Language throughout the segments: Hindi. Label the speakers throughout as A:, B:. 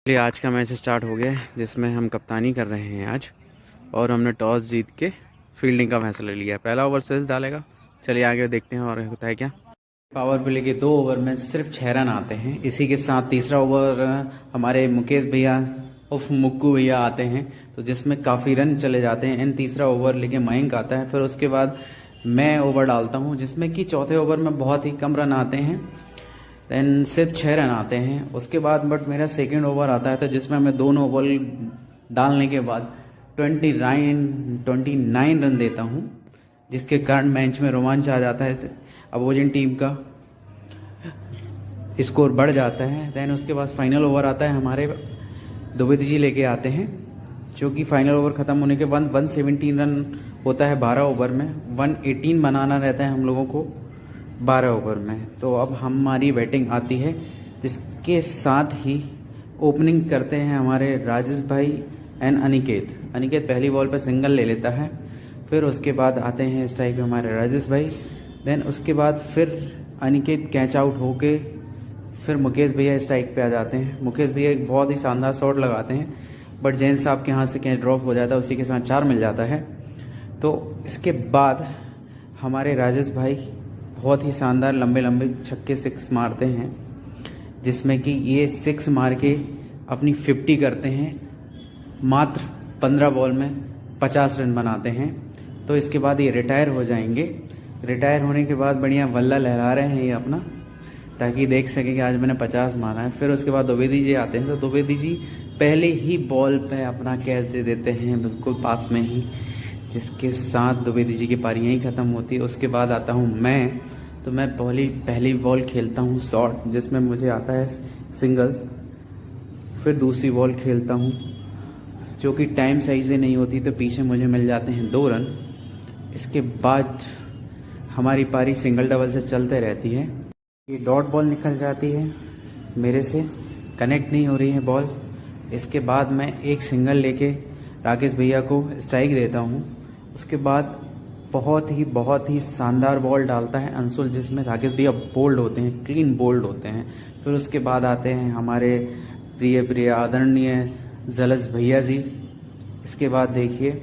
A: चलिए आज का मैच स्टार्ट हो गया है जिसमें हम कप्तानी कर रहे हैं आज। और हमने टॉस जीत के फील्डिंग का फैसला लिया। पहला ओवर सेल्स डालेगा। चलिए आगे देखते हैं और होता है क्या। पावर प्ले के 2 ओवर में सिर्फ 6 रन आते हैं। इसी के साथ तीसरा ओवर हमारे मुकेश भैया उफ मुक्कू भैया आते हैं, तो जिसमें काफ़ी रन चले जाते हैं। एंड तीसरा ओवर लेके मयंक आता है। फिर उसके बाद मैं ओवर डालता हूँ जिसमें कि चौथे ओवर में बहुत ही कम रन आते हैं। देन सिर्फ 6 रन आते हैं। उसके बाद बट मेरा सेकेंड ओवर आता है, तो जिसमें मैं दोनों ओवर डालने के बाद 29 रन देता हूँ, जिसके कारण मैच में रोमांच आ जाता है। अपोजिंग टीम का स्कोर बढ़ जाता है। देन उसके बाद फाइनल ओवर आता है, हमारे द्विवेदी जी लेके आते हैं, जो कि फाइनल ओवर ख़त्म होने के बाद 117 रन होता है 12 ओवर में। 118 बनाना रहता है हम लोगों को 12 ओवर में। तो अब हमारी बैटिंग आती है, जिसके साथ ही ओपनिंग करते हैं हमारे राजेश भाई एंड अनिकेत। अनिकेत पहली बॉल पर सिंगल ले लेता है। फिर उसके बाद आते हैं स्ट्राइक पे हमारे राजेश भाई। देन उसके बाद फिर अनिकेत कैच आउट होके फिर मुकेश भैया स्ट्राइक पे आ जाते हैं। मुकेश भैया एक बहुत ही शानदार शॉट लगाते हैं, बट जैन साहब के हाथ से कैच ड्रॉप हो जाता है, उसी के साथ 4 मिल जाता है। तो इसके बाद हमारे राजेश भाई बहुत ही शानदार लंबे लंबे छक्के 6 मारते हैं, जिसमें कि ये 6 मार के अपनी 50 करते हैं। मात्र 15 बॉल में 50 रन बनाते हैं। तो इसके बाद ये रिटायर हो जाएंगे। रिटायर होने के बाद बढ़िया वल्ला लहरा रहे हैं ये अपना, ताकि देख सकें कि आज मैंने 50 मारा है। फिर उसके बाद द्विवेदी जी आते हैं, तो द्विवेदी जी पहले ही बॉल पे अपना कैच दे देते हैं, बिल्कुल पास में ही, जिसके साथ द्विवेदी जी की पारी यहीं ख़त्म होती है। उसके बाद आता हूँ मैं, तो मैं पहली बॉल खेलता हूँ शॉट, जिसमें मुझे आता है सिंगल। फिर दूसरी बॉल खेलता हूँ जो कि टाइम सही से नहीं होती, तो पीछे मुझे मिल जाते हैं 2 रन। इसके बाद हमारी पारी सिंगल डबल से चलते रहती है। ये डॉट बॉल निकल जाती है मेरे से, कनेक्ट नहीं हो रही है बॉल। इसके बाद मैं एक सिंगल लेके राकेश भैया को स्ट्राइक देता हूँ। उसके बाद बहुत ही शानदार बॉल डालता है अंशुल, जिसमें राकेश भैया बोल्ड होते हैं, क्लीन बोल्ड होते हैं। फिर उसके बाद आते हैं हमारे प्रिय आदरणीय जलज भैया जी। इसके बाद देखिए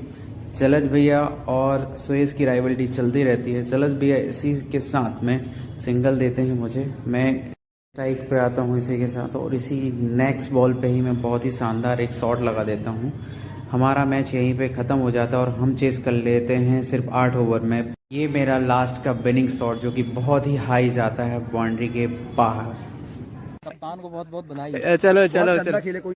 A: जलज भैया और सुरेश की राइवलिटी चलती रहती है। जलज भैया इसी के साथ में सिंगल देते हैं मुझे, मैं स्ट्राइक पे आता हूँ इसी के साथ, और इसी नेक्स्ट बॉल पे ही मैं बहुत ही शानदार एक शॉट लगा देता हूँ। हमारा मैच यहीं पे ख़त्म हो जाता है और हम चेस कर लेते हैं सिर्फ 8 ओवर में। ये मेरा लास्ट का विनिंग शॉट, जो कि बहुत ही हाई जाता है बाउंड्री के बाहर।
B: कप्तान को बहुत बहुत बधाई।
A: चलो